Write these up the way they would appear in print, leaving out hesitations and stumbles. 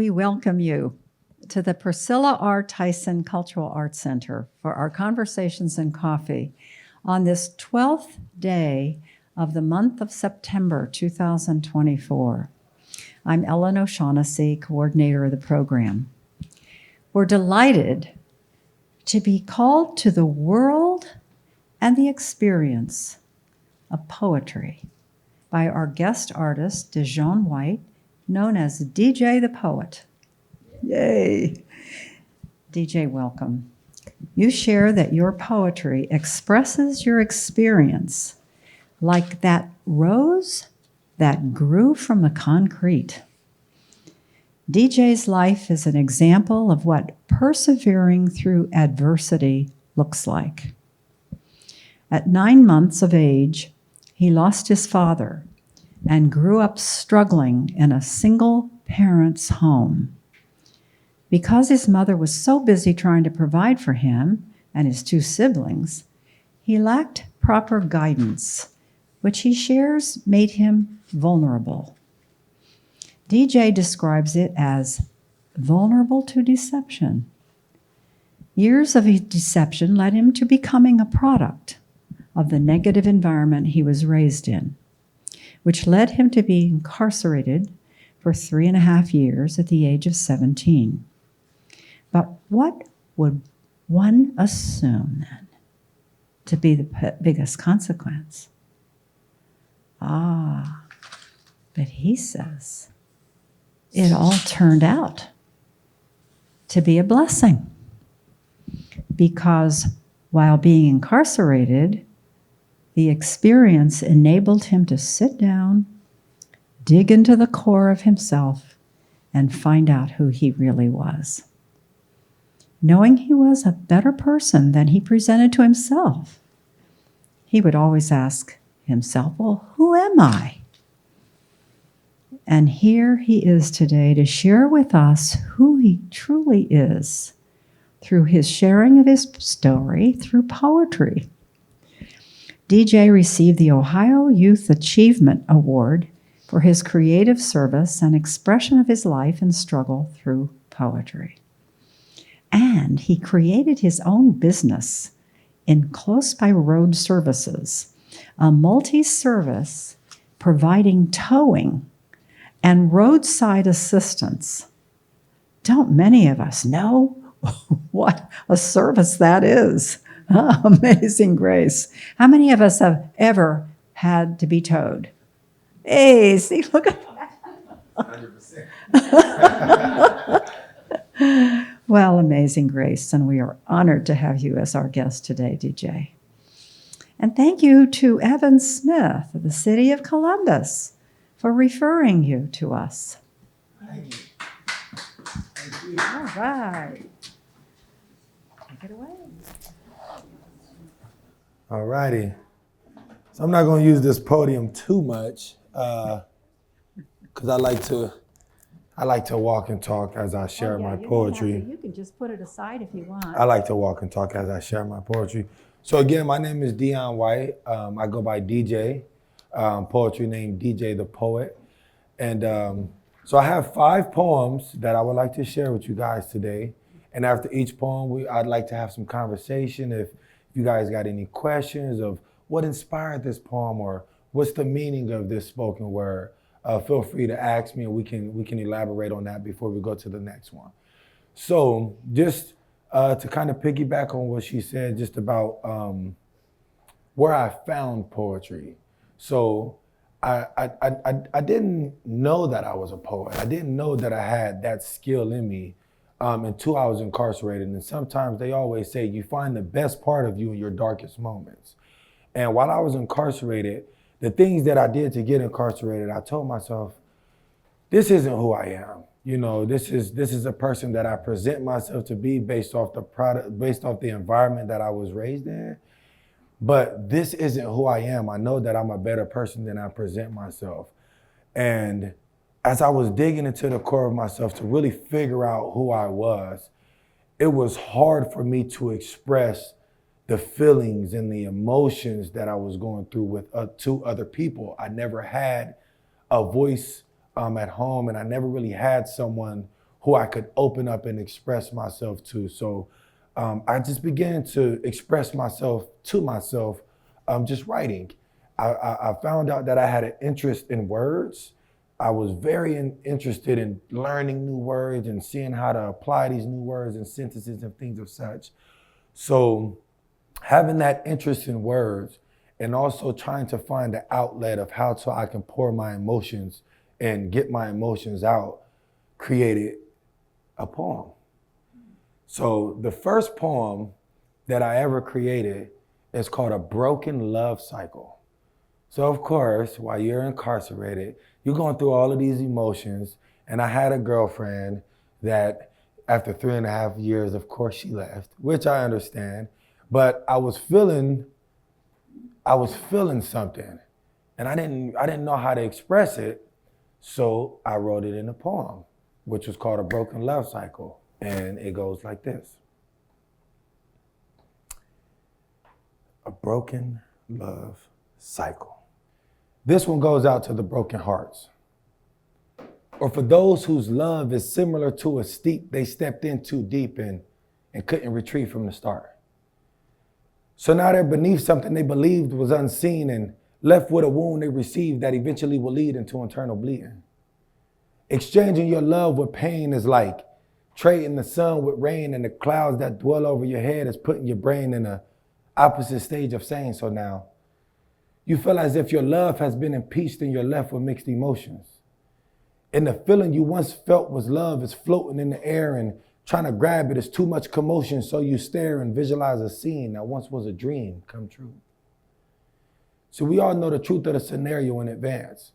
we welcome you to the Priscilla R. Tyson Cultural Arts Center for our Conversations and Coffee on this 12th day of the month of September 2024. I'm Ellen O'Shaughnessy, coordinator of the program. We're delighted to be called to the world and the experience of poetry by our guest artist, DeJon White, known as DJ the Poet. Yay! DJ, welcome. You share that your poetry expresses your experience like that rose that grew from the concrete. DJ's life is an example of what persevering through adversity looks like. At 9 months of age, he lost his father and grew up struggling in a single parent's home. Because his mother was so busy trying to provide for him and his 2 siblings, he lacked proper guidance, which he shares made him vulnerable. DJ describes it as vulnerable to deception. Years of deception led him to becoming a product of the negative environment he was raised in, which led him to be incarcerated for 3.5 years at the age of 17. But what would one assume then to be the biggest consequence? But he says it all turned out to be a blessing, because while being incarcerated, the experience enabled him to sit down, dig into the core of himself, and find out who he really was. Knowing he was a better person than he presented to himself, he would always ask himself, well, who am I? And here he is today to share with us who he truly is through his sharing of his story through poetry. DJ received the Ohio Youth Achievement Award for his creative service and expression of his life and struggle through poetry. And he created his own business in Close by Road Services, a multi-service providing towing and roadside assistance. Don't many of us know what a service that is? Amazing grace. How many of us have ever had to be towed? Hey, see, look at that. 100%. Well, amazing grace, and we are honored to have you as our guest today, DJ. And thank you to Evan Smith of the City of Columbus for referring you to us. Thank you. Thank you. All right. Take it away. All righty. So I'm not going to use this podium too much because I like to walk and talk as I share my poetry. You can just put it aside if you want. I like to walk and talk as I share my poetry. So again, my name is DeJon White. I go by DJ, poetry name DJ the Poet. And so I have 5 poems that I would like to share with you guys today. And after each poem, I'd like to have some conversation. If you guys got any questions of what inspired this poem or what's the meaning of this spoken word, feel free to ask me and we can elaborate on that before we go to the next one. So just to kind of piggyback on what she said just about where I found poetry. So I didn't know that I was a poet. I didn't know that I had that skill in me until I was incarcerated. And sometimes they always say you find the best part of you in your darkest moments. And while I was incarcerated, the things that I did to get incarcerated, I told myself, this isn't who I am. You know, this is a person that I present myself to be based off the environment that I was raised in. But this isn't who I am. I know that I'm a better person than I present myself. And as I was digging into the core of myself to really figure out who I was, it was hard for me to express the feelings and the emotions that I was going through with 2 other people. I never had a voice at home, and I never really had someone who I could open up and express myself to. So I just began to express myself to myself, just writing. I found out that I had an interest in words. I was very interested in learning new words and seeing how to apply these new words and sentences and things of such. So having that interest in words and also trying to find the outlet of how I can pour my emotions and get my emotions out created a poem. So the first poem that I ever created is called A Broken Love Cycle. So of course, while you're incarcerated, you're going through all of these emotions. And I had a girlfriend that after 3.5 years, of course she left, which I understand, but I was feeling something and I didn't know how to express it. So I wrote it in a poem, which was called A Broken Love Cycle. And it goes like this. A broken love cycle. This one goes out to the broken hearts, or for those whose love is similar to a steep they stepped in too deep and couldn't retrieve from the start. So now they're beneath something they believed was unseen and left with a wound they received that eventually will lead into internal bleeding. Exchanging your love with pain is like trading the sun with rain, and the clouds that dwell over your head is putting your brain in a opposite stage of saying so now. You feel as if your love has been impeached and you're left with mixed emotions. And the feeling you once felt was love is floating in the air, and trying to grab it is too much commotion, so you stare and visualize a scene that once was a dream come true. So we all know the truth of the scenario in advance,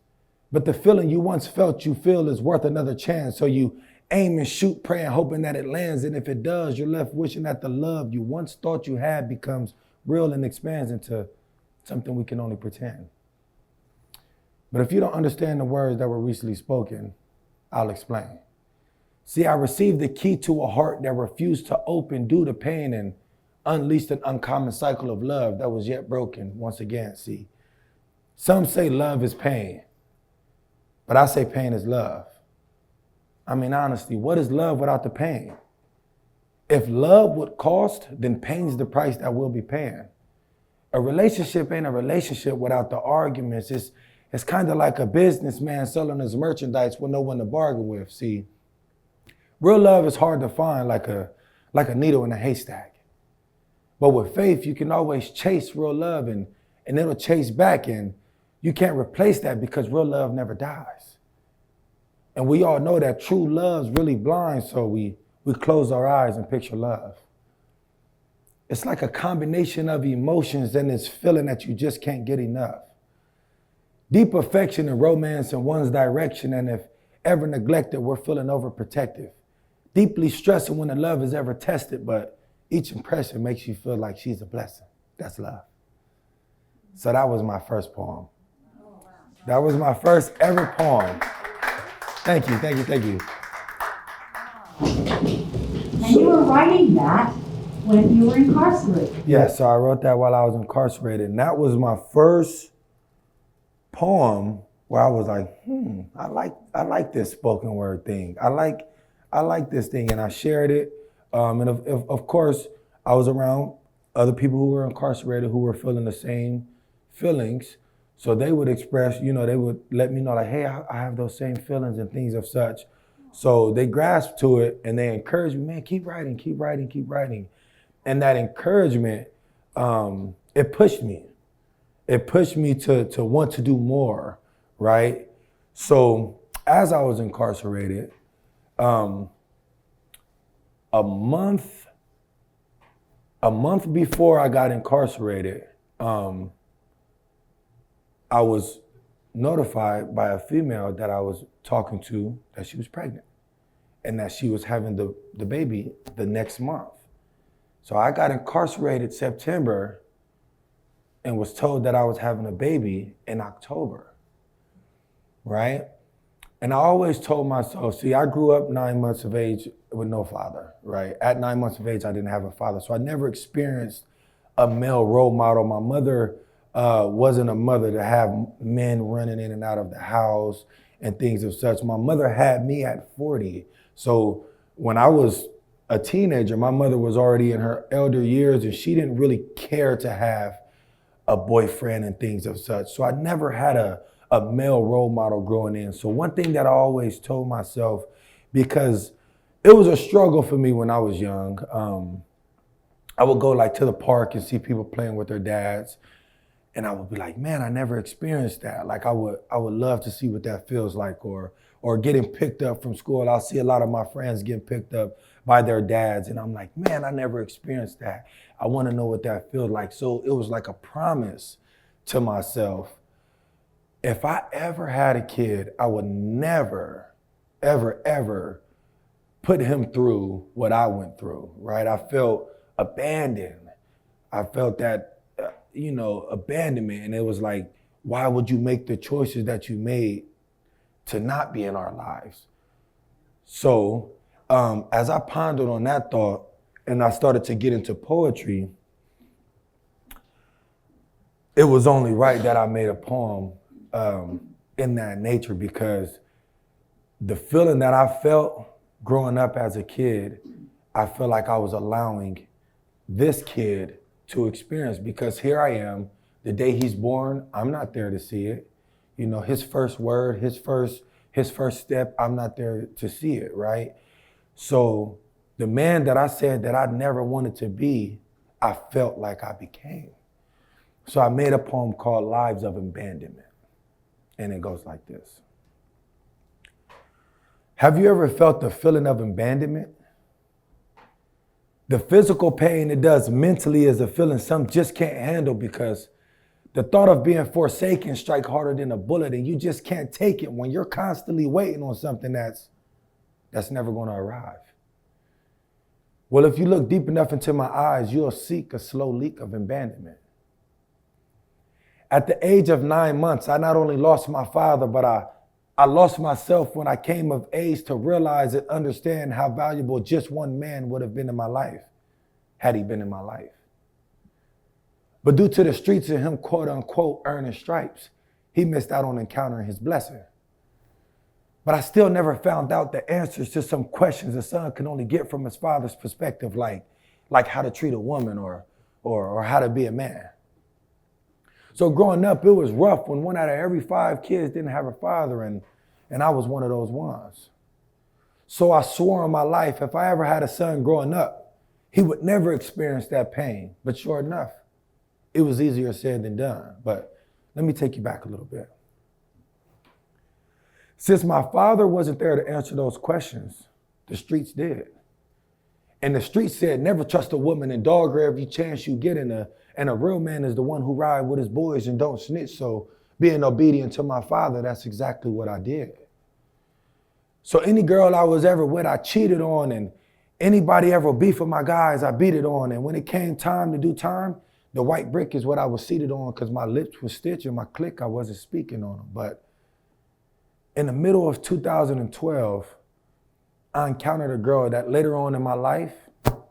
but the feeling you once felt you feel is worth another chance, so you aim and shoot, praying, hoping that it lands, and if it does, you're left wishing that the love you once thought you had becomes real and expands into something we can only pretend. But if you don't understand the words that were recently spoken, I'll explain. See, I received the key to a heart that refused to open due to pain and unleashed an uncommon cycle of love that was yet broken once again. See, some say love is pain, but I say pain is love. I mean, honestly, what is love without the pain? If love would cost, then pain's the price that we'll be paying. A relationship ain't a relationship without the arguments. It's kind of like a businessman selling his merchandise with no one to bargain with. See, real love is hard to find, like a needle in a haystack. But with faith, you can always chase real love and it'll chase back, and you can't replace that because real love never dies. And we all know that true love's really blind, so we close our eyes and picture love. It's like a combination of emotions and this feeling that you just can't get enough. Deep affection and romance in one's direction, and if ever neglected, we're feeling overprotective. Deeply stressing when the love is ever tested, but each impression makes you feel like she's a blessing. That's love. So that was my first poem. That was my first ever poem. Thank you, thank you, thank you. And you were writing that when you were incarcerated. Yeah, so I wrote that while I was incarcerated. And that was my first poem where I was like, I like this spoken word thing. I like this thing, and I shared it. And of course, I was around other people who were incarcerated who were feeling the same feelings. So they would express, they would let me know like, hey, I have those same feelings and things of such. So they grasped to it and they encouraged me, man, keep writing, keep writing, keep writing. And that encouragement, it pushed me. It pushed me to want to do more, right? So as I was incarcerated, a month before I got incarcerated, I was notified by a female that I was talking to that she was pregnant and that she was having the baby the next month. So I got incarcerated September and was told that I was having a baby in October, right? And I always told myself, see, I grew up 9 months of age with no father, right? At 9 months of age, I didn't have a father. So I never experienced a male role model. My mother wasn't a mother to have men running in and out of the house and things of such. My mother had me at 40. So when I was a teenager, my mother was already in her elder years, and she didn't really care to have a boyfriend and things of such. So I never had a male role model growing in. So one thing that I always told myself, because it was a struggle for me when I was young, I would go like to the park and see people playing with their dads. And I would be like, man, I never experienced that. Like I would love to see what that feels like, or getting picked up from school. I'll see a lot of my friends getting picked up by their dads. And I'm like, man, I never experienced that. I want to know what that feels like. So it was like a promise to myself. If I ever had a kid, I would never, ever, ever put him through what I went through, right? I felt abandoned. I felt that, abandonment. And it was like, why would you make the choices that you made to not be in our lives? So as I pondered on that thought and I started to get into poetry, it was only right that I made a poem in that nature, because the feeling that I felt growing up as a kid, I feel like I was allowing this kid to experience, because here I am, the day he's born, I'm not there to see it. His first word, his first step, I'm not there to see it, right? So the man that I said that I never wanted to be, I felt like I became. So I made a poem called Lives of Abandonment. And it goes like this. Have you ever felt the feeling of abandonment? The physical pain it does mentally is a feeling some just can't handle, because the thought of being forsaken strikes harder than a bullet, and you just can't take it when you're constantly waiting on something that's never going to arrive. Well, if you look deep enough into my eyes, you'll seek a slow leak of abandonment. At the age of 9 months, I not only lost my father, but I lost myself when I came of age to realize and understand how valuable just one man would have been in my life, had he been in my life. But due to the streets and him, quote unquote, earning stripes, he missed out on encountering his blessing. But I still never found out the answers to some questions a son can only get from his father's perspective, like how to treat a woman or how to be a man. So growing up, it was rough when 1 out of every 5 kids didn't have a father, and I was one of those ones. So I swore on my life, if I ever had a son growing up, he would never experience that pain. But sure enough, it was easier said than done. But let me take you back a little bit. Since my father wasn't there to answer those questions, the streets did. And the streets said, never trust a woman, and dog her every chance you get, and a real man is the one who ride with his boys and don't snitch. So being obedient to my father, that's exactly what I did. So any girl I was ever with, I cheated on, and anybody ever beef with my guys, I beat it on. And when it came time to do time, the white brick is what I was seated on, because my lips were stitched and my click, I wasn't speaking on them. But in the middle of 2012, I encountered a girl that later on in my life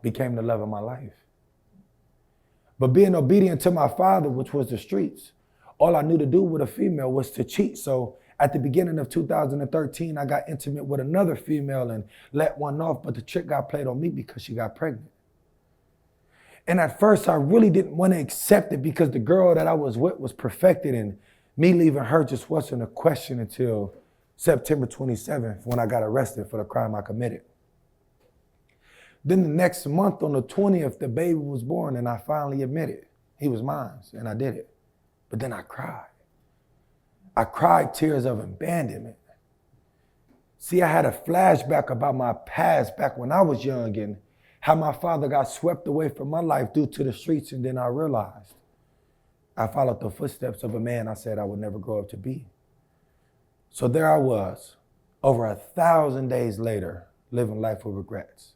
became the love of my life. But being obedient to my father, which was the streets, all I knew to do with a female was to cheat. So at the beginning of 2013, I got intimate with another female and let one off, but the trick got played on me because she got pregnant. And at first, I really didn't want to accept it, because the girl that I was with was perfected, and me leaving her just wasn't a question until September 27th, when I got arrested for the crime I committed. Then the next month, on the 20th, the baby was born, and I finally admitted he was mine, and I did it. But then I cried. I cried tears of abandonment. See, I had a flashback about my past back when I was young, and how my father got swept away from my life due to the streets, and then I realized I followed the footsteps of a man I said I would never grow up to be. So there I was, over 1,000 days later, living life with regrets.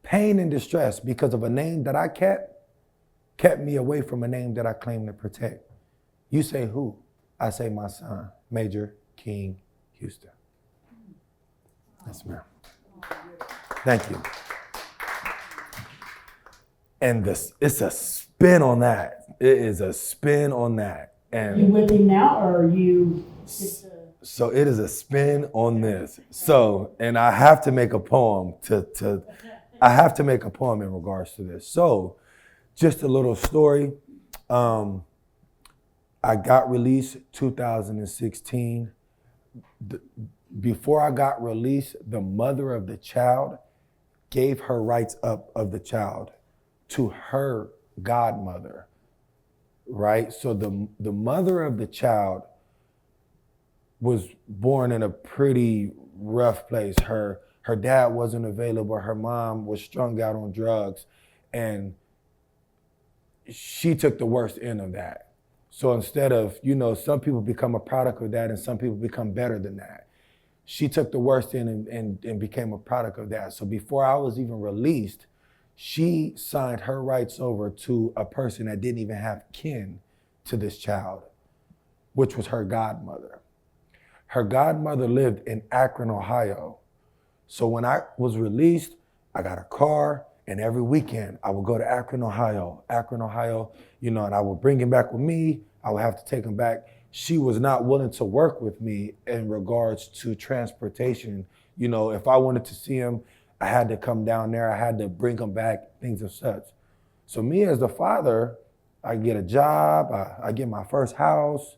Pain and distress because of a name that I kept me away from a name that I claim to protect. You say who? I say my son, Major King Houston. Yes, ma'am. Thank you. And it's a spin on that. It is a spin on that. And You with him now, or are you just So it is a spin on this. So, and I have to make a poem I have to make a poem in regards to this. So, just a little story. I got released 2016. Before I got released, the mother of the child gave her rights up of the child to her godmother, right? So the mother of the child was born in a pretty rough place. Her dad wasn't available. Her mom was strung out on drugs, and she took the worst end of that. So instead of, some people become a product of that and some people become better than that. She took the worst end and became a product of that. So before I was even released, she signed her rights over to a person that didn't even have kin to this child, which was her godmother. Her godmother lived in Akron, Ohio. So when I was released, I got a car, and every weekend I would go to Akron, Ohio, and I would bring him back with me. I would have to take him back. She was not willing to work with me in regards to transportation. If I wanted to see him, I had to come down there. I had to bring him back, things of such. So me as the father, I get a job, I get my first house.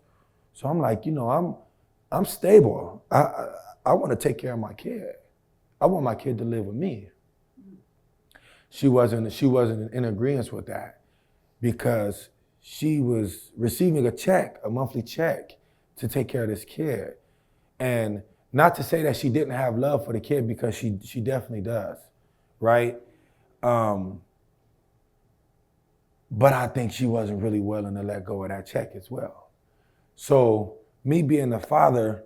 So I'm like, I'm stable. I want to take care of my kid. I want my kid to live with me. She wasn't in agreement with that because she was receiving a monthly check to take care of this kid. And not to say that she didn't have love for the kid, because she definitely does, right? But I think she wasn't really willing to let go of that check as well. So me being the father,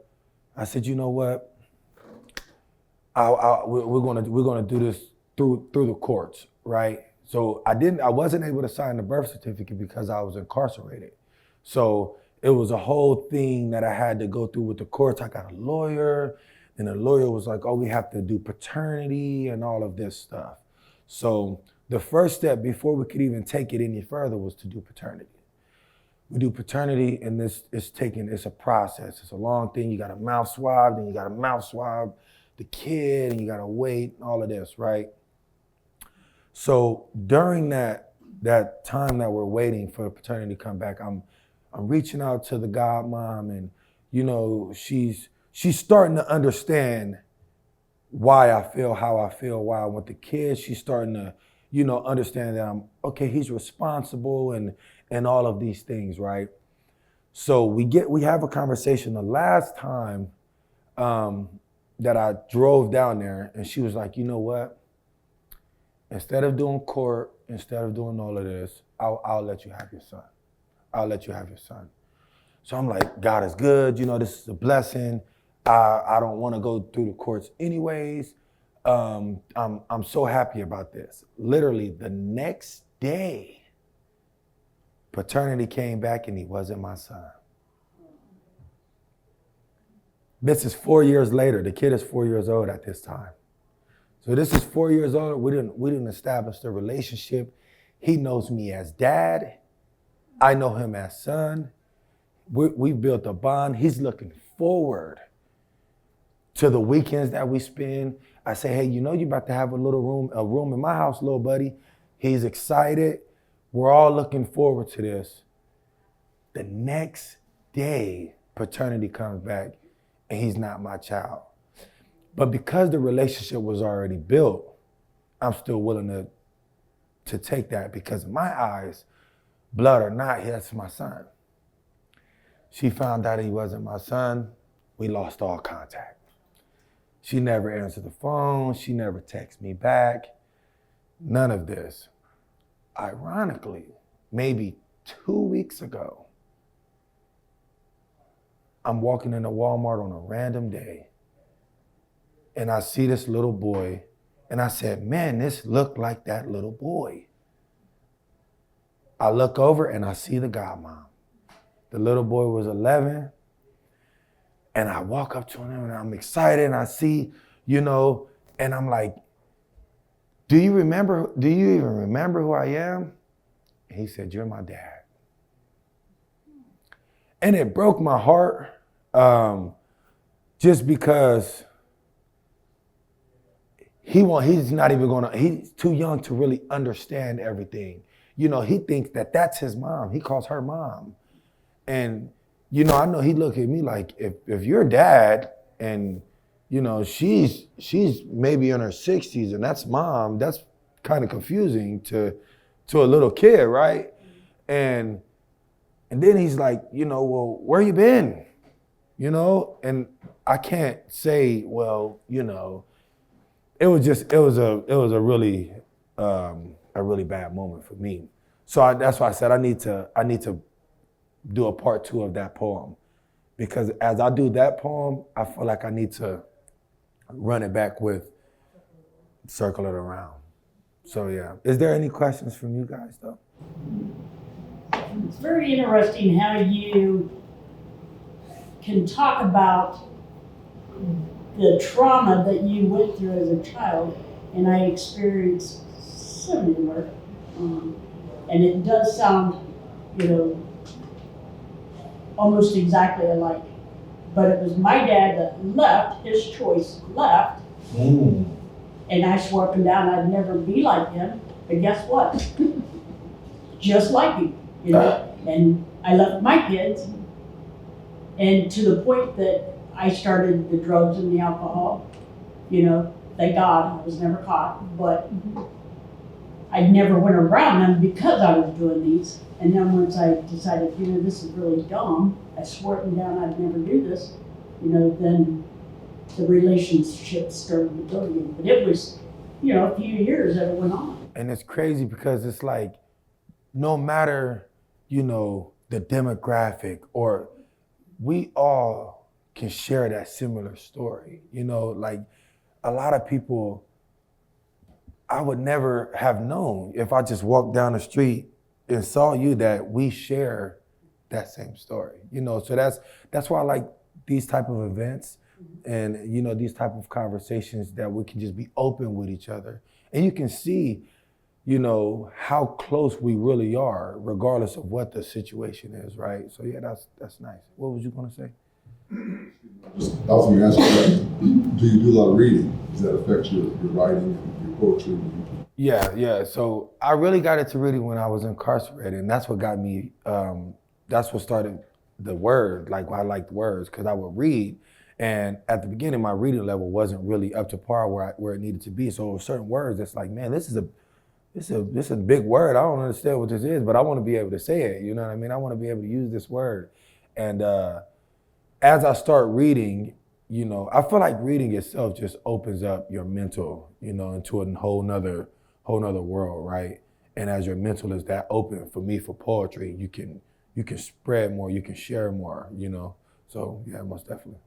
I said, you know what? We're gonna do this through the courts, right? So I wasn't able to sign the birth certificate because I was incarcerated. So it was a whole thing that I had to go through with the courts. I got a lawyer, and the lawyer was like, oh, we have to do paternity and all of this stuff. So the first step before we could even take it any further was to do paternity. We do paternity, and it's a process. It's a long thing. You got a mouth swab, then you got to mouth swab the kid, and you got to wait, all of this, right? So during that time that we're waiting for paternity to come back, I'm reaching out to the godmom, and she's starting to understand why I feel how I feel, why I want the kid. She's starting to, understand that he's responsible and all of these things, right? So we have a conversation the last time that I drove down there, and she was like, you know what? Instead of doing court, instead of doing all of this, I'll let you have your son. I'll let you have your son. So I'm like, God is good. This is a blessing. I don't want to go through the courts anyways. I'm so happy about this. Literally the next day, paternity came back and he wasn't my son. This is 4 years later. The kid is 4 years old at this time. So this is 4 years old. We didn't establish the relationship. He knows me as dad. I know him as son. We built a bond. He's looking forward to the weekends that we spend. I say, hey, you're about to have a room in my house, little buddy. He's excited. We're all looking forward to this. The next day, paternity comes back, and he's not my child. But because the relationship was already built, I'm still willing to take that, because in my eyes, blood or not, that's my son. She found out he wasn't my son. We lost all contact. She never answered the phone. She never texted me back. None of this. Ironically, maybe 2 weeks ago, I'm walking into Walmart on a random day, and I see this little boy, and I said, man, this looked like that little boy. I look over and I see the godmom. The little boy was 11, and I walk up to him and I'm excited, and I see, and I'm like, do you even remember who I am? And he said, you're my dad. And it broke my heart. just because he's not even he's too young to really understand everything. You know, he thinks that that's his mom. He calls her mom. And, you know, I know he look at me like, if your dad and, you know, she's maybe in her 60s and that's mom, that's kind of confusing to a little kid, right? And then he's like, you know, well, where you been? You know, and I can't say, well, you know, it was a really bad moment for me. So that's why I said I need to do a part 2 of that poem, because as I do that poem, I feel like I need to run it back with circle it around. So yeah, is there any questions from you guys though? It's very interesting how you can talk about the trauma that you went through as a child, and I experienced similar, and it does sound, you know, almost exactly alike. But it was my dad that left, his choice left, and I swore up and down I'd never be like him, but guess what? Just like him, you know, and I left my kids, and to the point that I started the drugs and the alcohol, you know, thank God I was never caught, but I never went around them because I was doing these. And then once I decided, you know, this is really dumb, I swore it down I'd never do this, you know, then the relationship started to build again. But it was, you know, a few years that it went on. And it's crazy because it's like, no matter, you know, the demographic, or we all can share that similar story. You know, like a lot of people I would never have known if I just walked down the street and saw you that we share that same story. You know, so that's why I like these type of events and, you know, these type of conversations that we can just be open with each other. And you can see, you know, how close we really are, regardless of what the situation is, right? So yeah, that's nice. What was you gonna say? I was going to ask you that. Do you do a lot of reading? Does that affect your writing and your poetry? Yeah. So I really got into reading when I was incarcerated, and that's what got me, that's what started the word, like I liked words, because I would read, and at the beginning my reading level wasn't really up to par where it needed to be. So certain words, it's like, man, this is a big word. I don't understand what this is, but I want to be able to say it. You know what I mean? I want to be able to use this word. And as I start reading, you know, I feel like reading itself just opens up your mental, you know, into a whole nother world, right? And as your mental is that open for me for poetry, you can spread more, you can share more, you know. So yeah, most definitely.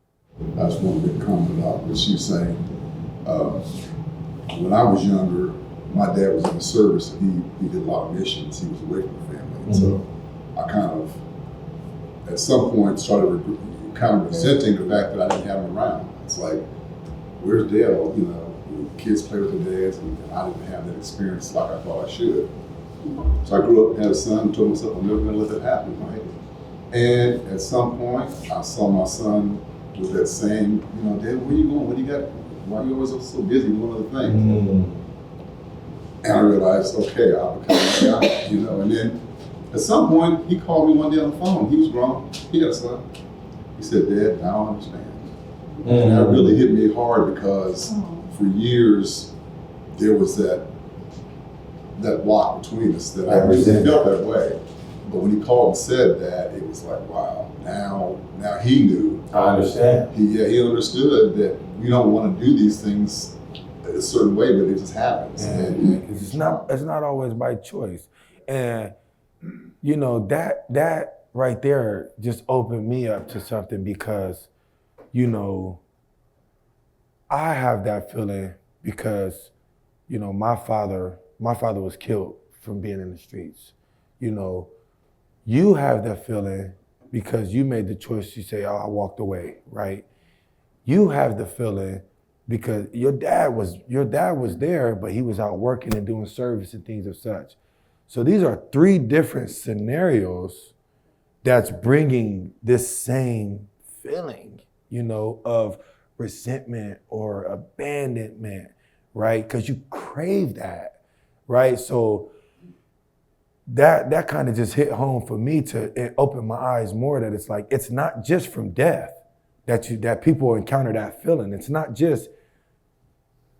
I just want to make a comment about what she was saying. When I was younger, my dad was in the service, and he did a lot of missions. He was away from the family. And so I kind of, at some point, started kind of resenting the fact that I didn't have him around. It's like, where's Dale? You know, kids play with their dads, and I didn't have that experience like I thought I should. So I grew up and had a son and told myself I'm never going to let that happen, right? And at some point, I saw my son with that same, you know, Dad, where you going? What do you got? Why are you always so busy doing other things? And I realized, okay, I'll become that guy, you know. And then at some point, he called me one day on the phone. He was grown. He had a son. He said, Dad, I don't understand. And that really hit me hard because for years, there was that block between us that I really felt that way. But when he called and said that, it was like, wow, now he knew. I understand. He understood that we don't want to do these things a certain way, but it just happens. And it's not always by choice. And you know, that right there just opened me up to something, because, you know, I have that feeling because, you know, my father was killed from being in the streets. You know, you have that feeling because you made the choice to say, oh, I walked away, right? You have the feeling because your dad was there, but he was out working and doing service and things of such. So these are 3 different scenarios that's bringing this same feeling, of resentment or abandonment, right? Because you crave that, right? So that kind of just hit home for me it opened my eyes more that it's like, it's not just from death that people encounter that feeling. It's not just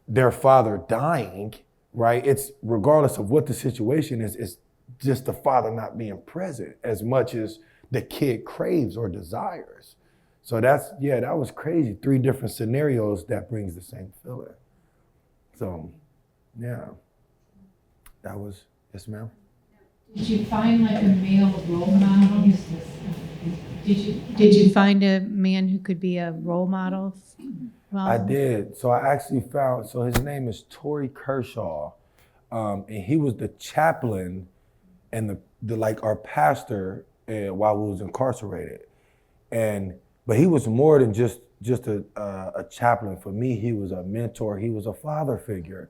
their father dying, right? It's regardless of what the situation is, it's just the father not being present as much as the kid craves or desires. So that was crazy. 3 different scenarios that brings the same feeling. So, yeah, that was, yes, ma'am. Did you find like a male role model? Did you find a man who could be a role model? Well, I did. So I actually found, so his name is Torrey Kershaw, and he was the chaplain and our pastor while we was incarcerated. But he was more than just a chaplain. For me, he was a mentor. He was a father figure,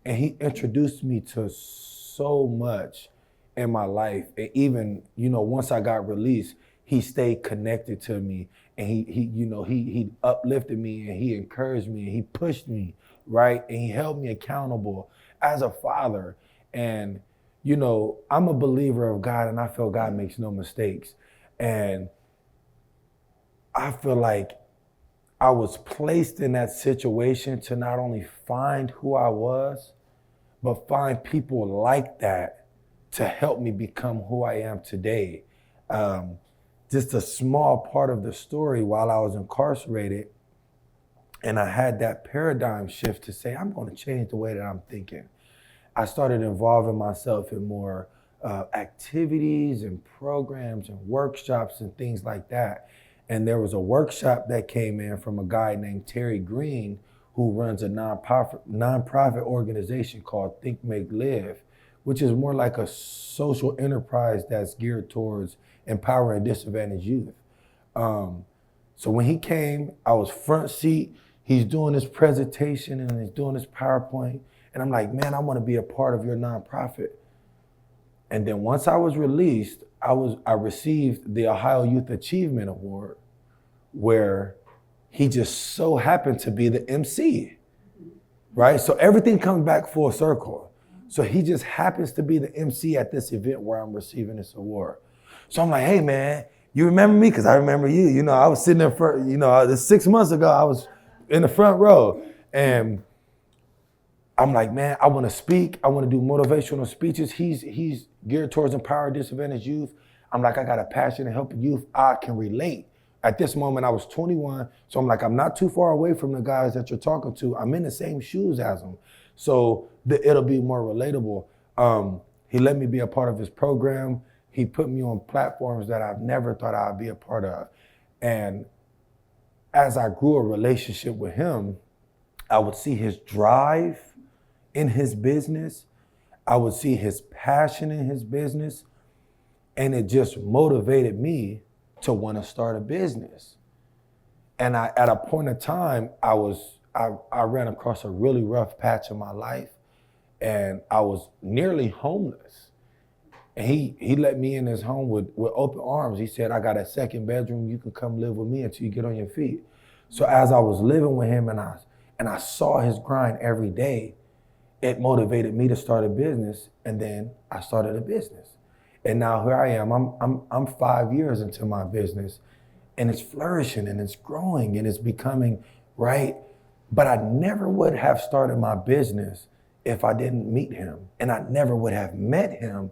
and he introduced me to so much in my life. And even, once I got released, he stayed connected to me, and he uplifted me, and he encouraged me, and he pushed me, right? And he held me accountable as a father. And, I'm a believer of God, and I feel God makes no mistakes. And I feel like I was placed in that situation to not only find who I was, but find people like that to help me become who I am today. Just a small part of the story, while I was incarcerated, and I had that paradigm shift to say, I'm going to change the way that I'm thinking. I started involving myself in more activities and programs and workshops and things like that. And there was a workshop that came in from a guy named Terry Green, who runs a nonprofit organization called Think, Make, Live, which is more like a social enterprise that's geared towards empowering disadvantaged youth. So when he came, I was front seat. He's doing this presentation and he's doing this PowerPoint. And I'm like, man, I want to be a part of your nonprofit. And then once I was released, I received the Ohio Youth Achievement Award, where he just so happened to be the MC, right? So everything comes back full circle. So he just happens to be the MC at this event where I'm receiving this award. So I'm like, hey man, you remember me? Because I remember you. I was sitting there for, this 6 months ago, I was in the front row. And I'm like, man, I want to speak. I want to do motivational speeches. He's geared towards empowering disadvantaged youth. I'm like, I got a passion to help youth. I can relate. At this moment, I was 21. So I'm like, I'm not too far away from the guys that you're talking to. I'm in the same shoes as them. So it'll be more relatable. He let me be a part of his program. He put me on platforms that I've never thought I'd be a part of. And as I grew a relationship with him, I would see his drive in his business. I would see his passion in his business. And it just motivated me to want to start a business. And at a point in time, I ran across a really rough patch in my life, and I was nearly homeless. And he let me in his home with open arms. He said, I got a 2nd bedroom. You can come live with me until you get on your feet. So as I was living with him and I saw his grind every day, it motivated me to start a business. And then I started a business. And now here I am. I'm 5 years into my business, and it's flourishing and it's growing and it's becoming right. But I never would have started my business if I didn't meet him. And I never would have met him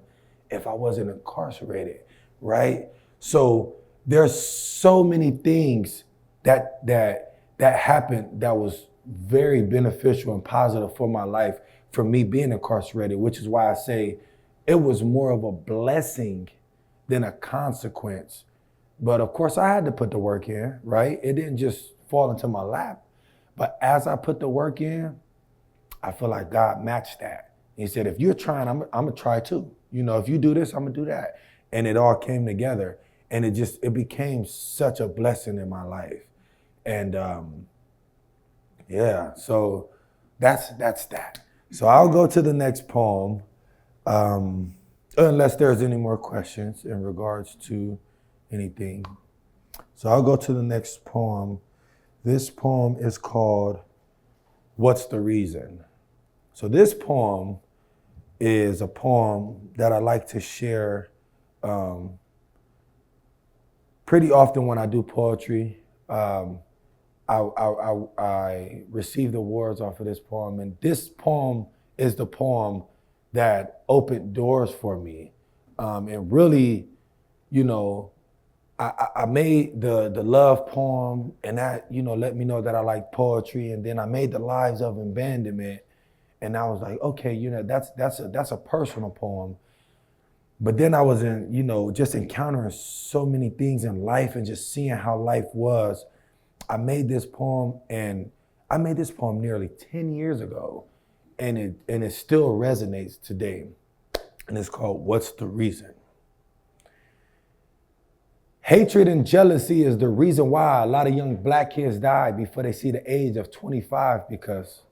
if I wasn't incarcerated, right? So there's so many things that happened that was very beneficial and positive for my life for me being incarcerated, which is why I say it was more of a blessing than a consequence. But of course I had to put the work in, right? It didn't just fall into my lap. But as I put the work in, I feel like God matched that. He said, if you're trying, I'm gonna try too. If you do this, I'm gonna do that. And it all came together. And it became such a blessing in my life. And so that's that. So I'll go to the next poem, unless there's any more questions in regards to anything. So I'll go to the next poem. This poem is called What's the Reason? So this poem is a poem that I like to share pretty often when I do poetry. I received awards off of this poem, and this poem is the poem that opened doors for me. And really, you know, I made the love poem, and that, you know, let me know that I like poetry. And then I made the Lives of Abandonment, and I was like, okay, you know, that's a personal poem. But then I was just encountering so many things in life and just seeing how life was. I made this poem, and I made this poem nearly 10 years ago, and it still resonates today. And it's called What's the Reason? Hatred and jealousy is the reason why a lot of young Black kids die before they see the age of 25, because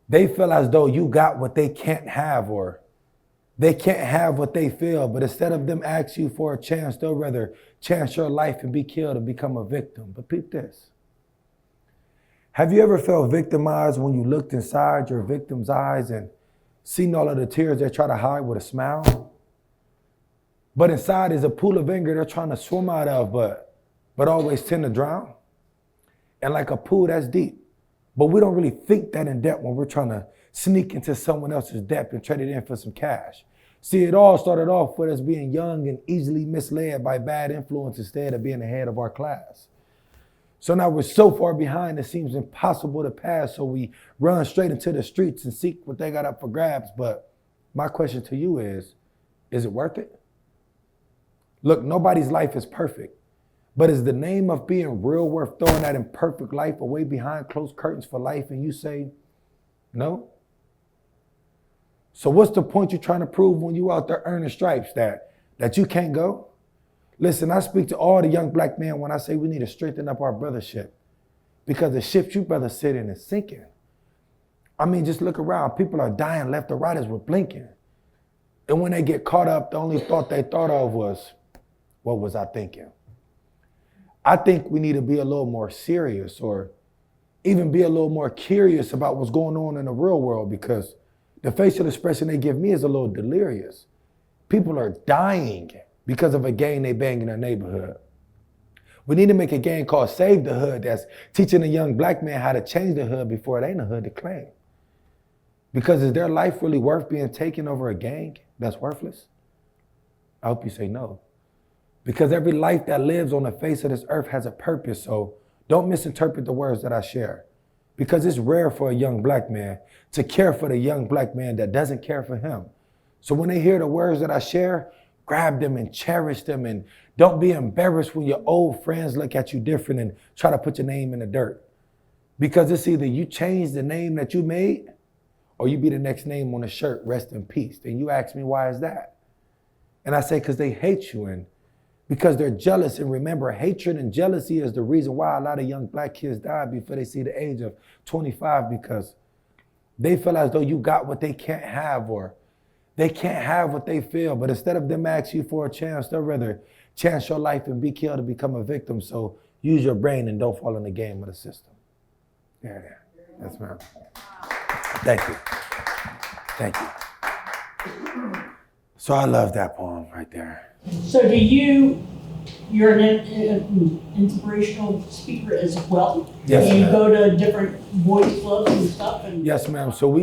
they feel as though you got what they can't have, or they can't have what they feel. But instead of them ask you for a chance, they'll rather chance your life and be killed and become a victim. But peep this. Have you ever felt victimized when you looked inside your victim's eyes and seen all of the tears they try to hide with a smile? But inside is a pool of anger they're trying to swim out of, but always tend to drown. And like a pool, that's deep. But we don't really think that in depth when we're trying to sneak into someone else's depth and trade it in for some cash. See, it all started off with us being young and easily misled by bad influence instead of being ahead of our class. So now we're so far behind, it seems impossible to pass. So we run straight into the streets and seek what they got up for grabs. But my question to you is it worth it? Look, nobody's life is perfect. But is the name of being real worth throwing that imperfect life away behind closed curtains for life and you say no? So what's the point you're trying to prove when you out there earning stripes that you can't go? Listen, I speak to all the young Black men when I say we need to strengthen up our brothership, because the ship you brothers sit in is sinking. I mean, just look around. People are dying left or right as we're blinking. And when they get caught up, the only thought they thought of was, what was I thinking? I think we need to be a little more serious, or even be a little more curious about what's going on in the real world, because the facial expression they give me is a little delirious. People are dying because of a gang they bang in their neighborhood. We need to make a gang called Save the Hood that's teaching a young Black man how to change the hood before it ain't a hood to claim. Because is their life really worth being taken over a gang that's worthless? I hope you say no. Because every life that lives on the face of this earth has a purpose, so don't misinterpret the words that I share. Because it's rare for a young Black man to care for the young Black man that doesn't care for him. So when they hear the words that I share, grab them and cherish them, and don't be embarrassed when your old friends look at you different and try to put your name in the dirt. Because it's either you change the name that you made, or you be the next name on the shirt, rest in peace. And you ask me, why is that? And I say, because they hate you, and because they're jealous. And remember, hatred and jealousy is the reason why a lot of young Black kids die before they see the age of 25, because they feel as though you got what they can't have, or they can't have what they feel. But instead of them asking you for a chance, they'll rather chance your life and be killed and become a victim. So use your brain and don't fall in the game of the system. Yeah. That's right. Thank you. Thank you. So I love that poem right there. So you're an inspirational speaker as well? Yes, and you ma'am. go to different boys clubs and stuff? And Yes, ma'am. So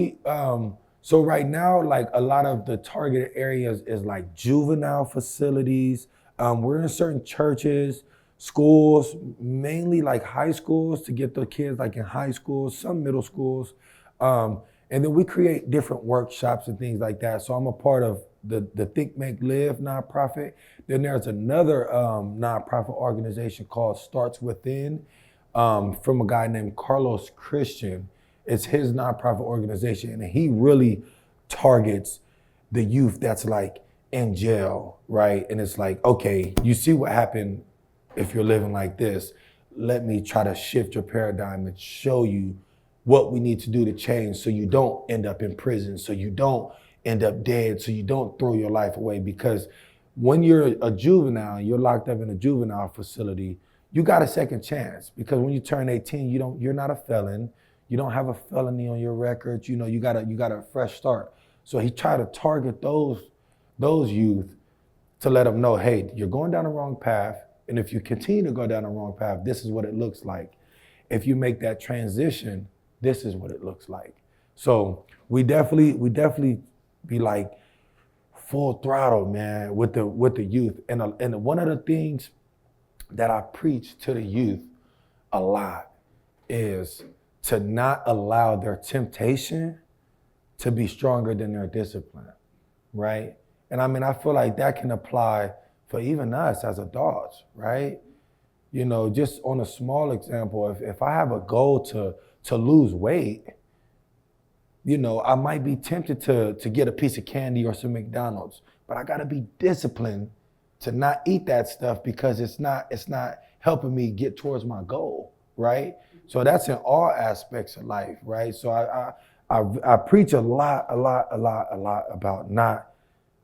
so right now, like a lot of the targeted areas is like juvenile facilities. We're in certain churches, schools, mainly like high schools to get the kids like in high schools, some middle schools. And then we create different workshops and things like that. So I'm a part of the Think, Make, Live nonprofit. Then there's another nonprofit organization called Starts Within from a guy named Carlos Christian. It's his nonprofit organization, and he really targets the youth that's like in jail, right? And it's like, okay, you see what happened if you're living like this. Let me try to shift your paradigm and show you what we need to do to change so you don't end up in prison, so you don't end up dead, so you don't throw your life away. Because when you're a juvenile, you're locked up in a juvenile facility, you got a second chance, because when you turn 18, you're not a felon. You don't have a felony on your record. You know, you got a fresh start. So he tried to target those youth to let them know, hey, you're going down the wrong path. And if you continue to go down the wrong path, this is what it looks like. If you make that transition, this is what it looks like. So we definitely be like full throttle, man, with the youth. And one of the things that I preach to the youth a lot is to not allow their temptation to be stronger than their discipline, right? And I mean, I feel like that can apply for even us as adults, right? You know, just on a small example, if I have a goal to lose weight, you know, I might be tempted to get a piece of candy or some McDonald's, but I gotta be disciplined to not eat that stuff because it's not helping me get towards my goal, right? So that's in all aspects of life, right? So I preach a lot about not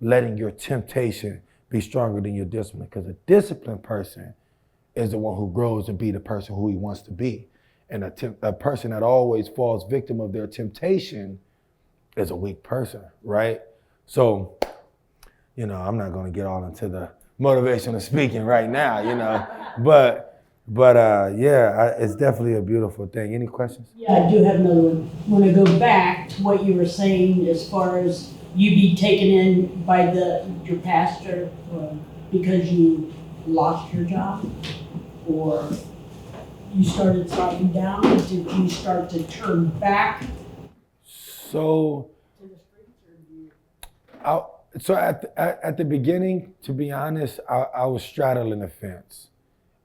letting your temptation be stronger than your discipline, because a disciplined person is the one who grows to be the person who he wants to be. And a person that always falls victim of their temptation is a weak person, right? So, you know, I'm not gonna get all into the motivational speaking right now, you know, but yeah, it's definitely a beautiful thing. Any questions? Yeah, I do have another one. Want to go back to what you were saying as far as you be taken in by your pastor because you lost your job, or you started sliding down? Did you start to turn back? So at the beginning, to be honest, I was straddling the fence.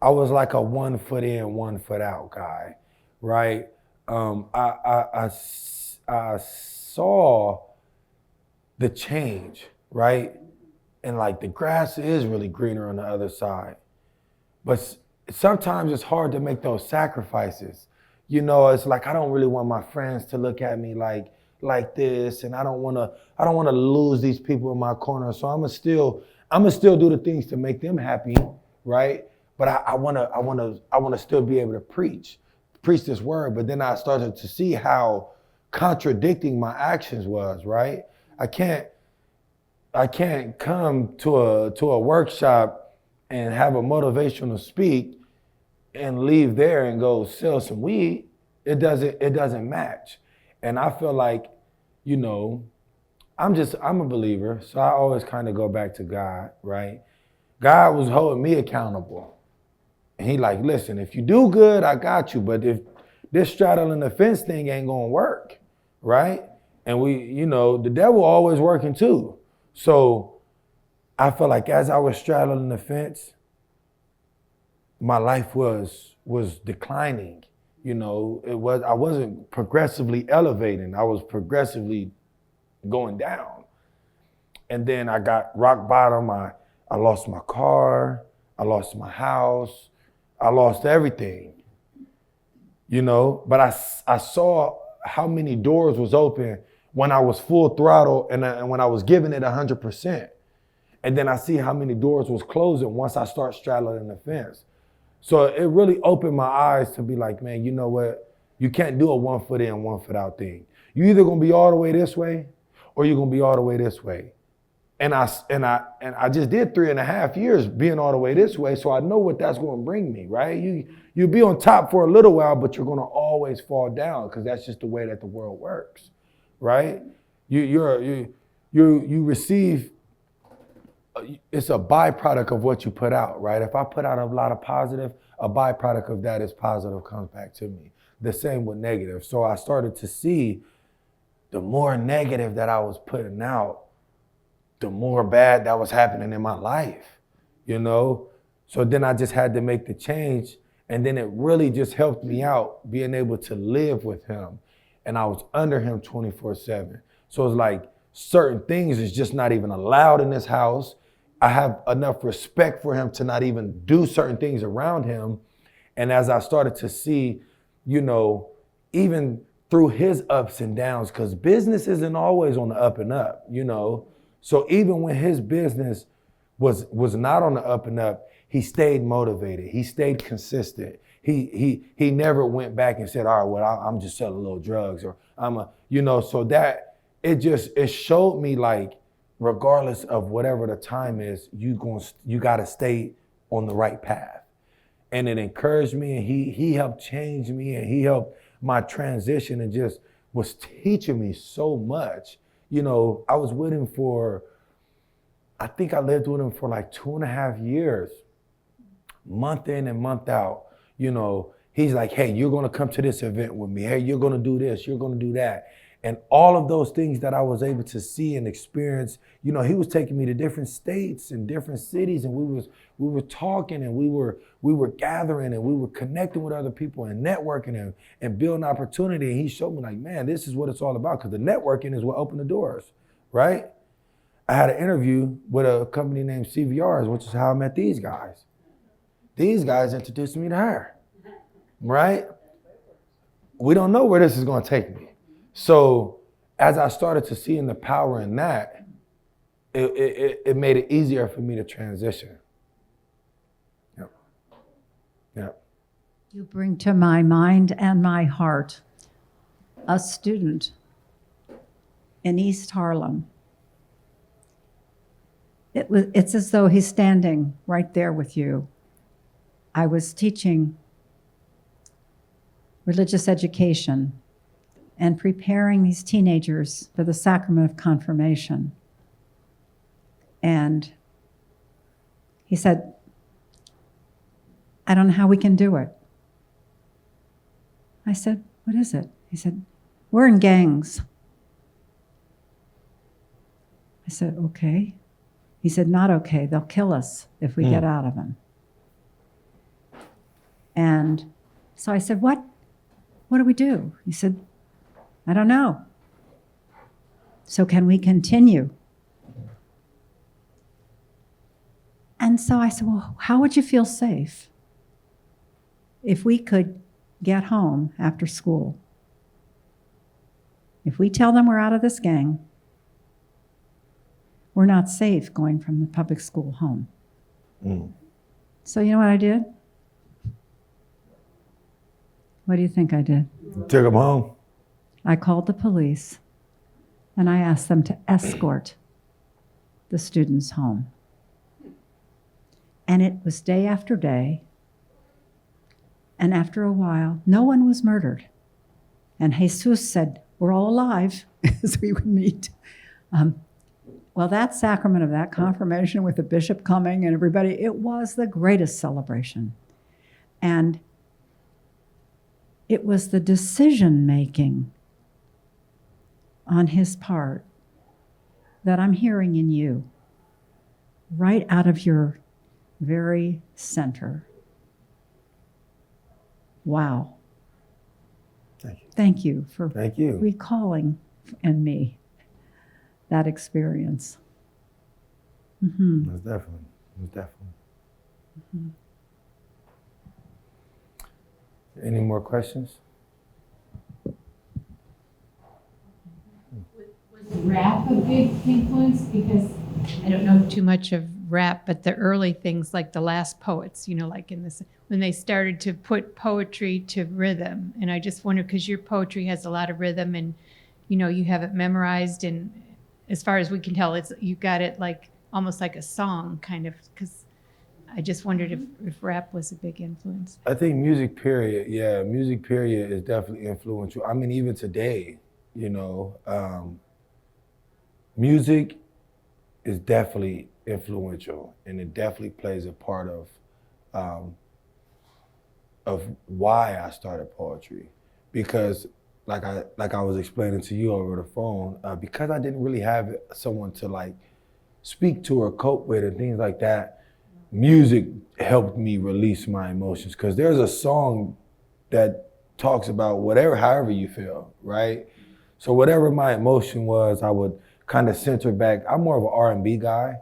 I was like a 1 foot in, 1 foot out guy, right? I saw the change, right? And like the grass is really greener on the other side. But sometimes it's hard to make those sacrifices. You know, it's like, I don't really want my friends to look at me like this, and I don't want to lose these people in my corner. So I'm gonna still do the things to make them happy, right? But I want to still be able to preach this word. But then I started to see how contradicting my actions was, right? I can't come to a workshop and have a motivational speak and leave there and go sell some weed. It doesn't match. And I feel like, you know, I'm a believer, so I always kind of go back to God, right? God was holding me accountable. And he like, listen, if you do good, I got you. But if this straddling the fence thing ain't gonna work, right? And the devil always working too. So I feel like as I was straddling the fence, my life was declining. You know, I wasn't progressively elevating. I was progressively going down. And then I got rock bottom. I lost my car. I lost my house. I lost everything, you know, but I saw how many doors was open when I was full throttle and when I was giving it 100%. And then I see how many doors was closing once I start straddling the fence. So it really opened my eyes to be like, man, you know what? You can't do a 1 foot in, 1 foot out thing. You either gonna be all the way this way or you're gonna be all the way this way. And I just did 3.5 years being all the way this way, so I know what that's going to bring me, right? You'll be on top for a little while, but you're going to always fall down because that's just the way that the world works, right? You receive. It's a byproduct of what you put out, right? If I put out a lot of positive, a byproduct of that is positive comes back to me. The same with negative. So I started to see the more negative that I was putting out, the more bad that was happening in my life, you know? So then I just had to make the change, and then it really just helped me out being able to live with him. And I was under him 24/7. So it's like certain things is just not even allowed in this house. I have enough respect for him to not even do certain things around him. And as I started to see, you know, even through his ups and downs, because business isn't always on the up and up, you know? So even when his business was not on the up and up, he stayed motivated. He stayed consistent. He never went back and said, all right, well, I'm just selling little drugs, or so that it showed me, like, regardless of whatever the time is, you got to stay on the right path. And it encouraged me, and he helped change me, and he helped my transition, and just was teaching me so much. I was with him I think I lived with him for like 2.5 years, month in and month out. He's like, hey, you're going to come to this event with me. Hey, you're going to do this, you're going to do that. And all of those things that I was able to see and experience, he was taking me to different states and different cities, and we were talking, and we were gathering, and we were connecting with other people and networking and building opportunity. And he showed me, like, man, this is what it's all about, because the networking is what opened the doors, right? I had an interview with a company named CVRs, which is how I met these guys. These guys introduced me to her, right? We don't know where this is going to take me. So as I started to see the power in that, it made it easier for me to transition. Yep. You bring to my mind and my heart a student in East Harlem. It's as though he's standing right there with you. I was teaching religious education and preparing these teenagers for the sacrament of confirmation. And he said, I don't know how we can do it. I said, what is it? He said, we're in gangs. I said, okay. He said, not okay. They'll kill us if we get out of them. And so I said, what do we do? He said, I don't know. So can we continue? And so I said, well, how would you feel safe if we could get home after school? If we tell them we're out of this gang, we're not safe going from the public school home. So you know what I did? What do you think I did? Took them home. I called the police, and I asked them to escort the students home. And it was day after day, and after a while, no one was murdered. And Jesus said, we're all alive, as we would meet. Well, that sacrament of that confirmation with the bishop coming and everybody, it was the greatest celebration. And it was the decision-making on his part that I'm hearing in you, right out of your very center. Wow. Thank you. Thank you for Thank you. recalling in me that experience. Mm-hmm. Most definitely. Mm-hmm. Any more questions? Was rap a big influence? Because I don't know too much of rap, but the early things like the Last Poets, like in this, when they started to put poetry to rhythm. And I just wonder, because your poetry has a lot of rhythm, and you have it memorized, and as far as we can tell, you got it like almost like a song kind of, because I just wondered if rap was a big influence. I think music period is definitely influential. I mean, even today, music is definitely influential, and it definitely plays a part of why I started poetry. Because like I was explaining to you over the phone, because I didn't really have someone to like speak to or cope with and things like that, music helped me release my emotions. Because there's a song that talks about however you feel, right? So whatever my emotion was, I would kind of center back. I'm more of an R&B guy,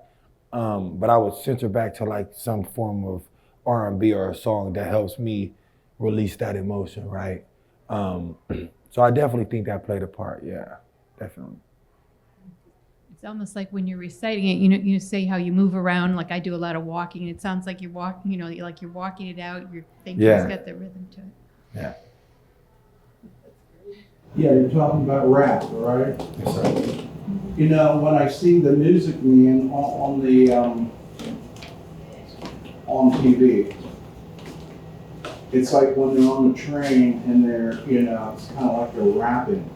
but I would center back to like some form of R&B or a song that helps me release that emotion, right? So I definitely think that played a part, yeah, definitely. It's almost like when you're reciting it, you say how you move around, like I do a lot of walking, and it sounds like you're walking, like you're walking it out, you're thinking it's got the rhythm to it. Yeah. Yeah, you're talking about rap, right? Yes, sir. You know, when I see the Music Man on TV, it's like when they're on the train and they're, it's kind of like they're rapping.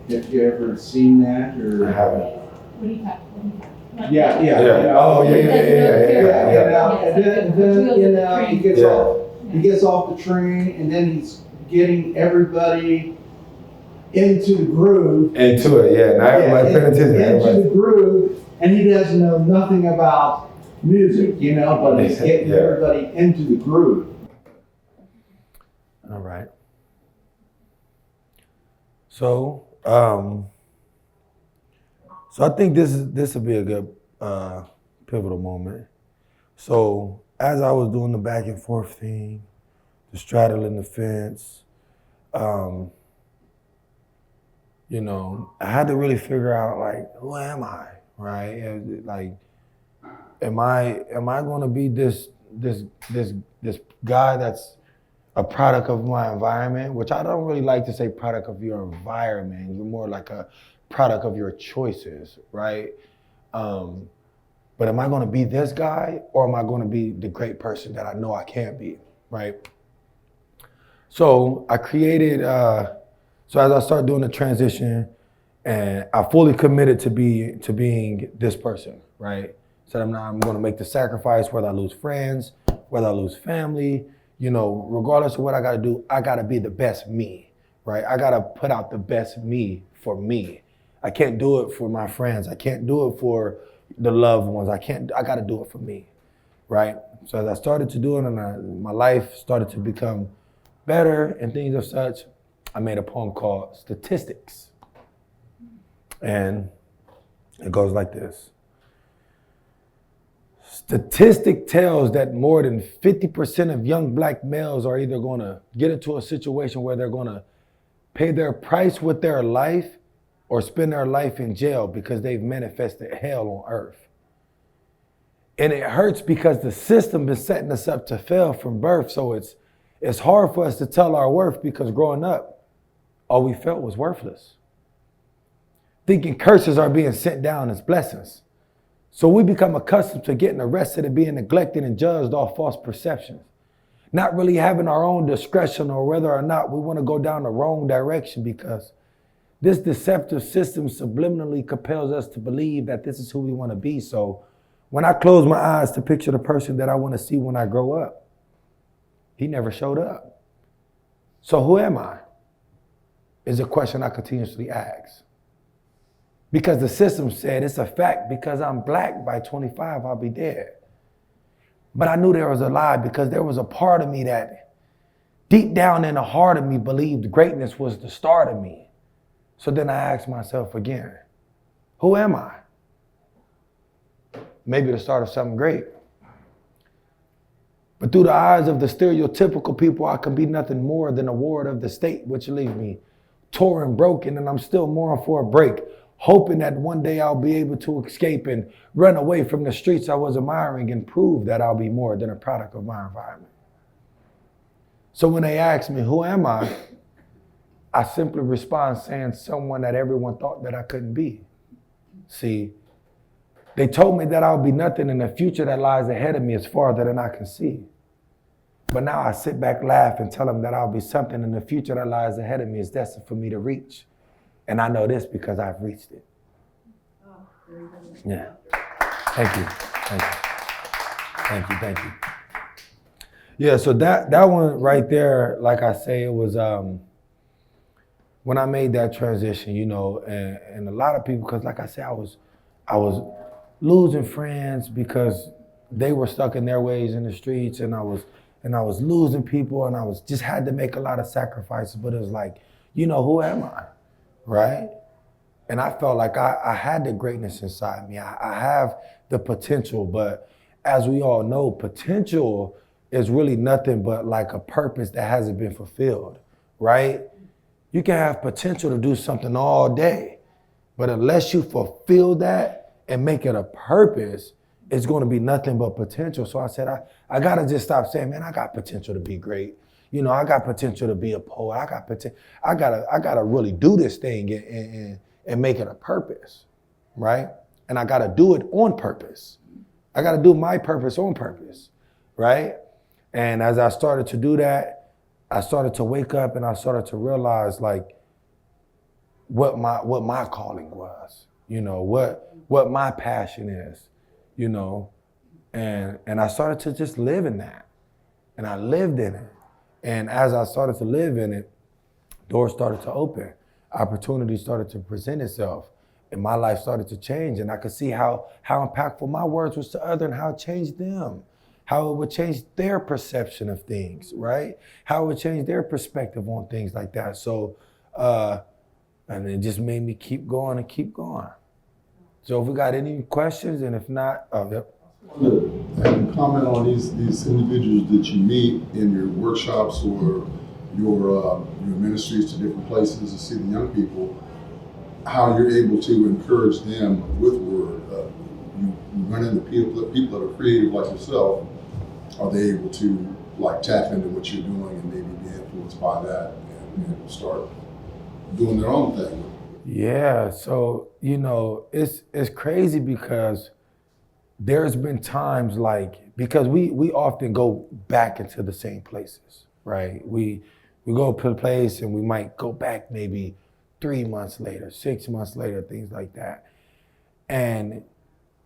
Have you ever seen that, or? I haven't. What do you have? Yeah. Yeah. Oh, yeah. And then he gets off the train, and then he's getting everybody into the groove. Into it, yeah. Now everybody's paying attention. Into the groove, and he doesn't know nothing about music, but he's getting everybody into the groove. All right. So I think this will be a good pivotal moment. So as I was doing the back and forth thing, the straddling the fence, I had to really figure out, like, who am I, right? Like, am I going to be this guy that's a product of my environment, which I don't really like to say product of your environment. You're more like a product of your choices, right? But am I going to be this guy, or am I going to be the great person that I know I can be, right? So I created, so as I started doing the transition, and I fully committed to being this person, right? So I'm going to make the sacrifice, whether I lose friends, whether I lose family, regardless of what I got to do, I got to be the best me, right? I got to put out the best me for me. I can't do it for my friends. I can't do it for the loved ones. I got to do it for me, right? So as I started to do it, and my life started to become better and things of such, I made a poem called Statistics. And it goes like this. Statistic tells that more than 50% of young black males are either going to get into a situation where they're going to pay their price with their life or spend their life in jail because they've manifested hell on earth. And it hurts because the system is setting us up to fail from birth. So it's hard for us to tell our worth, because growing up, all we felt was worthless. Thinking curses are being sent down as blessings. So we become accustomed to getting arrested and being neglected and judged off false perceptions. Not really having our own discretion or whether or not we want to go down the wrong direction, because this deceptive system subliminally compels us to believe that this is who we want to be. So when I close my eyes to picture the person that I want to see when I grow up, he never showed up. So who am I? Is a question I continuously ask. Because the system said it's a fact, because I'm black, by 25, I'll be dead. But I knew there was a lie, because there was a part of me that deep down in the heart of me believed greatness was the start of me. So then I asked myself again, who am I? Maybe the start of something great. But through the eyes of the stereotypical people, I can be nothing more than a ward of the state, which leaves me torn, broken, and I'm still mourning for a break, hoping that one day I'll be able to escape and run away from the streets I was admiring and prove that I'll be more than a product of my environment. So when they ask me, who am I simply respond saying someone that everyone thought that I couldn't be. See, they told me that I'll be nothing, and the future that lies ahead of me is farther than I can see. But now I sit back, laugh, and tell them that I'll be something, and the future that lies ahead of me is destined for me to reach. And I know this because I've reached it. Yeah. Thank you. Thank you. Thank you. Thank you. Yeah, so that one right there, like I say, it was when I made that transition, you know, and a lot of people, because like I said, I was losing friends because they were stuck in their ways in the streets, and I was losing people, and I was just had to make a lot of sacrifices. But it was like, you know, who am I, right? And I felt like I had the greatness inside me. I have the potential, but as we all know, potential is really nothing but like a purpose that hasn't been fulfilled, right? You can have potential to do something all day, But unless you fulfill that and make it a purpose, it's going to be nothing but potential. So I said, I got to just stop saying, man, I got potential to be great. You know, I got potential to be a poet. I gotta really do this thing and make it a purpose, right? And I gotta do it on purpose. I gotta do my purpose on purpose, right? And as I started to do that, I started to wake up and I started to realize like what my calling was, you know, what my passion is, you know, and I started to just live in that, and I lived in it. And as I started to live in it, doors started to open, opportunities started to present itself, and my life started to change. And I could see how impactful my words was to others and how it changed them, how it would change their perception of things, right? How it would change their perspective on things like that. So, and it just made me keep going and keep going. So if we got any questions, and if not, yep. And comment on these individuals that you meet in your workshops or your ministries to different places to see the young people, how you're able to encourage them with word. You run into people that are creative like yourself. Are they able to like tap into what you're doing and maybe be influenced by that and start doing their own thing? Yeah, so you know, it's crazy because there's been times like, because we often go back into the same places, right? We go to a place and we might go back maybe 3 months later, 6 months later, things like that. And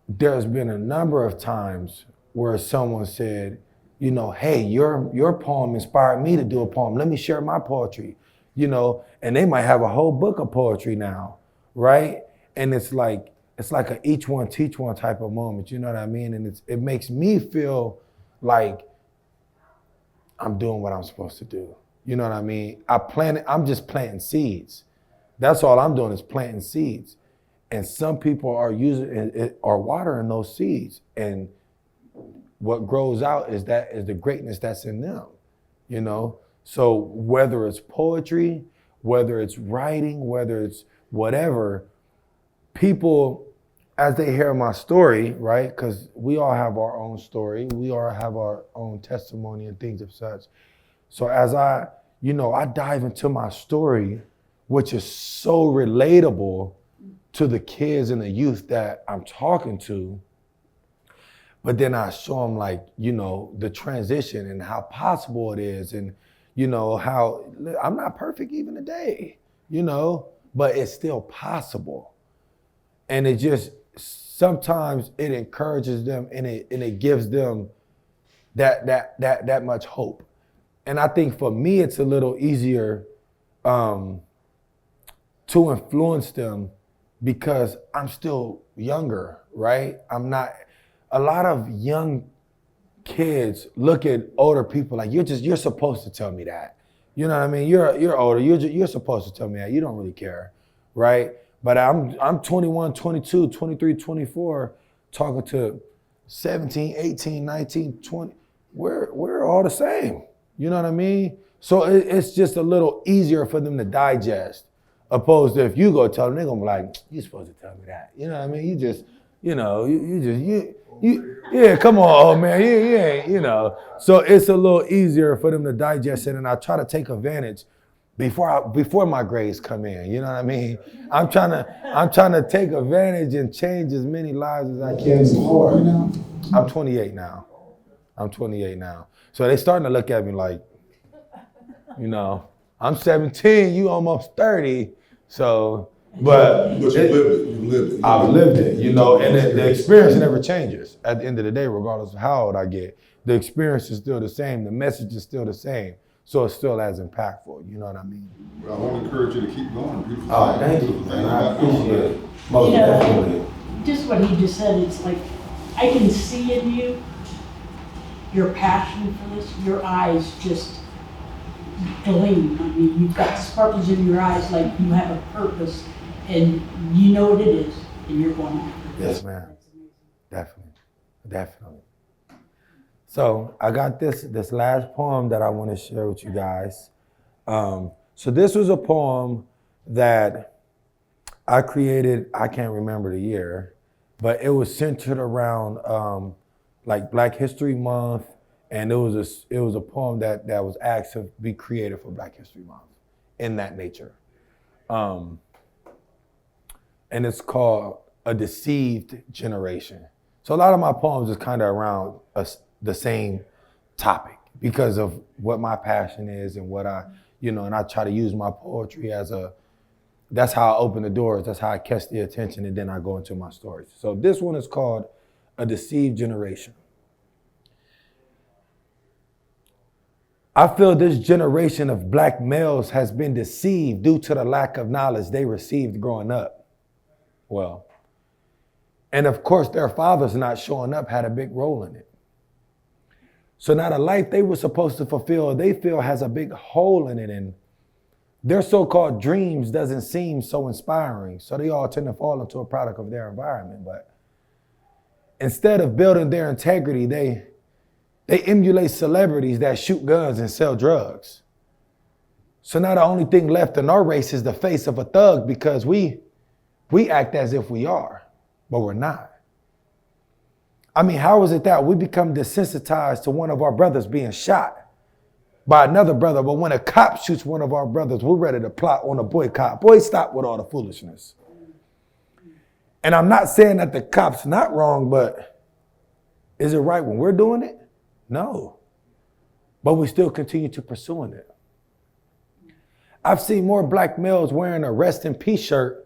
there's been a number of times where someone said, you know, hey, your poem inspired me to do a poem. Let me share my poetry, you know, and they might have a whole book of poetry now, right? And it's like a each one teach one type of moment, you know what I mean? And it makes me feel like I'm doing what I'm supposed to do. You know what I mean? I'm just planting seeds. That's all I'm doing is planting seeds. And some people are watering those seeds. And what grows out is the greatness that's in them, you know? So whether it's poetry, whether it's writing, whether it's whatever, people, as they hear my story, right? Because we all have our own story. We all have our own testimony and things of such. So as I dive into my story, which is so relatable to the kids and the youth that I'm talking to, but then I show them like, you know, the transition and how possible it is, and, you know, how I'm not perfect even today, you know, but it's still possible. And it just, sometimes it encourages them and it gives them that much hope. And I think for me, it's a little easier to influence them because I'm still younger, right? A lot of young kids look at older people like, you're supposed to tell me that. You know what I mean? You're older, you're supposed to tell me that. You don't really care, right? But I'm 21, 22, 23, 24, talking to 17, 18, 19, 20. We're all the same. You know what I mean? So it's just a little easier for them to digest, opposed to if you go tell them, they're gonna be like, you're supposed to tell me that. You know what I mean? You just, you know, yeah, come on, old man, you ain't, you know. So it's a little easier for them to digest it, and I try to take advantage before my grades come in, you know what I mean? I'm trying to take advantage and change as many lives as I can before. I'm 28 now. So they starting to look at me like, you know, I'm 17, you almost 30. So, but you lived it. I've lived it, you know, and the experience never changes. At the end of the day, regardless of how old I get, the experience is still the same. The message is still the same. So it's still as impactful, you know what I mean? Well, I want to encourage you to keep going. Beautiful. Oh, thank you, man. I appreciate it. Most definitely. Just what he just said, it's like, I can see in you your passion for this. Your eyes just gleam. I mean, you've got sparkles in your eyes like you have a purpose and you know what it is and you're going after it. Yes, ma'am. Definitely. So I got this last poem that I want to share with you guys. So this was a poem that I created, I can't remember the year, but it was centered around like Black History Month, and it was a poem that was asked to be created for Black History Month in that nature. And it's called A Deceived Generation. So a lot of my poems is kind of around the same topic because of what my passion is and what and I try to use my poetry that's how I open the doors, that's how I catch the attention, and then I go into my stories. So this one is called A Deceived Generation. I feel this generation of Black males has been deceived due to the lack of knowledge they received growing up. Well, and of course their fathers not showing up had a big role in it. So now the life they were supposed to fulfill, they feel has a big hole in it, and their so-called dreams doesn't seem so inspiring. So they all tend to fall into a product of their environment. But instead of building their integrity, they emulate celebrities that shoot guns and sell drugs. So now the only thing left in our race is the face of a thug, because we act as if we are, but we're not. I mean, how is it that we become desensitized to one of our brothers being shot by another brother, but when a cop shoots one of our brothers, we're ready to plot on a boycott? Boy, stop with all the foolishness. And I'm not saying that the cop's not wrong, but is it right when we're doing it? No. But we still continue to pursuing it. I've seen more Black males wearing a rest in peace shirt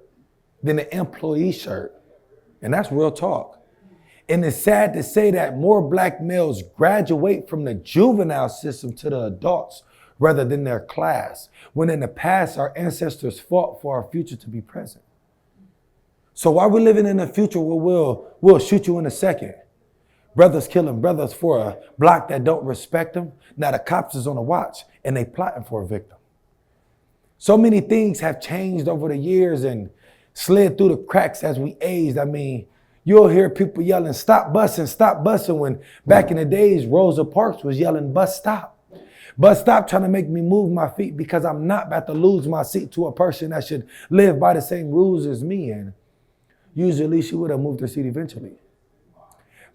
than an employee shirt. And that's real talk. And it's sad to say that more Black males graduate from the juvenile system to the adults rather than their class, when in the past our ancestors fought for our future to be present. So why we living in a future where we'll shoot you in a second? Brothers killing brothers for a block that don't respect them. Now the cops is on the watch and they plotting for a victim. So many things have changed over the years and slid through the cracks as we aged. I mean, you'll hear people yelling, stop busing, when back in the days, Rosa Parks was yelling, bus stop. Bus stop, trying to make me move my feet because I'm not about to lose my seat to a person that should live by the same rules as me. And usually she would have moved her seat eventually.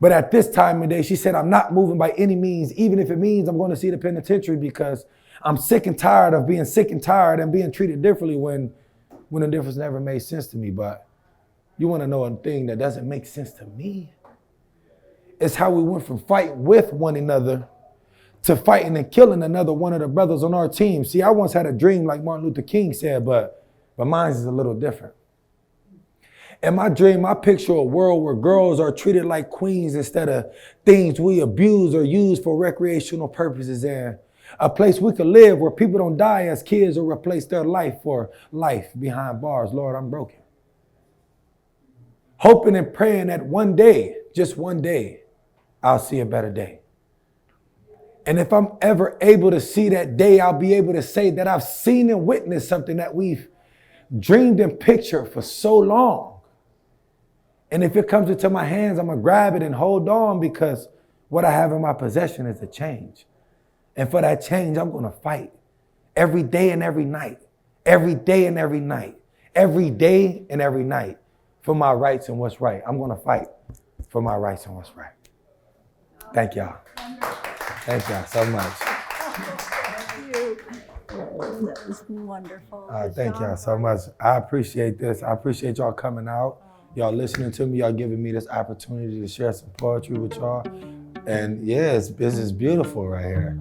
But at this time of day, she said, I'm not moving by any means, even if it means I'm going to see the penitentiary, because I'm sick and tired of being sick and tired and being treated differently when the difference never made sense to me. But you want to know a thing that doesn't make sense to me? It's how we went from fighting with one another to fighting and killing another one of the brothers on our team. See, I once had a dream, like Martin Luther King said, but mine is a little different. In my dream, I picture a world where girls are treated like queens instead of things we abuse or use for recreational purposes, and a place we could live where people don't die as kids or replace their life for life behind bars. Lord, I'm broken. Hoping and praying that one day, just one day, I'll see a better day. And if I'm ever able to see that day, I'll be able to say that I've seen and witnessed something that we've dreamed and pictured for so long. And if it comes into my hands, I'm going to grab it and hold on, because what I have in my possession is a change. And for that change, I'm going to fight every day and every night, every day and every night, every day and every night for my rights and what's right. I'm going to fight for my rights and what's right. Thank y'all. Thank y'all so much. Thank you. That was wonderful. Thank y'all so much. I appreciate this. I appreciate y'all coming out. Y'all listening to me. Y'all giving me this opportunity to share some poetry with y'all. And yeah, this is beautiful right here.